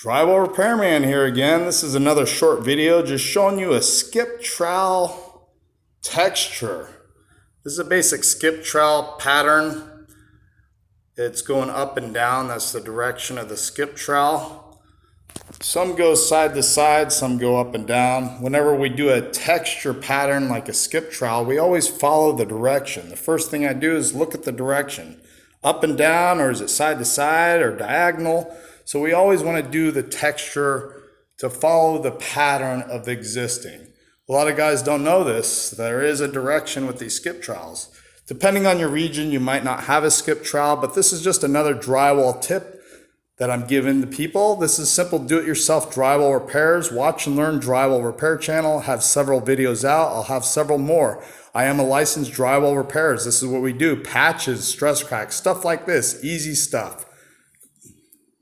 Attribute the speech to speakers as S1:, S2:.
S1: Drywall Repairman here again. This is another short video just showing you a skip trowel texture. This is a basic skip trowel pattern. It's going up and down. That's the direction of the skip trowel. Some go side to side, some go up and down. Whenever we do a texture pattern like a skip trowel, we always follow the direction. The first thing I do is look at the direction. Up and down, or is it side to side or diagonal? So we always want to do the texture to follow the pattern of the existing. A lot of guys don't know this. There is a direction with these skip trowels. Depending on your region, you might not have a skip trowel, but this is just another drywall tip that I'm giving to people. This is simple do-it-yourself drywall repairs. Watch and learn Drywall Repair Channel. I have several videos out. I'll have several more. I am a licensed drywall repairs. This is what we do. Patches, stress cracks, stuff like this. Easy stuff.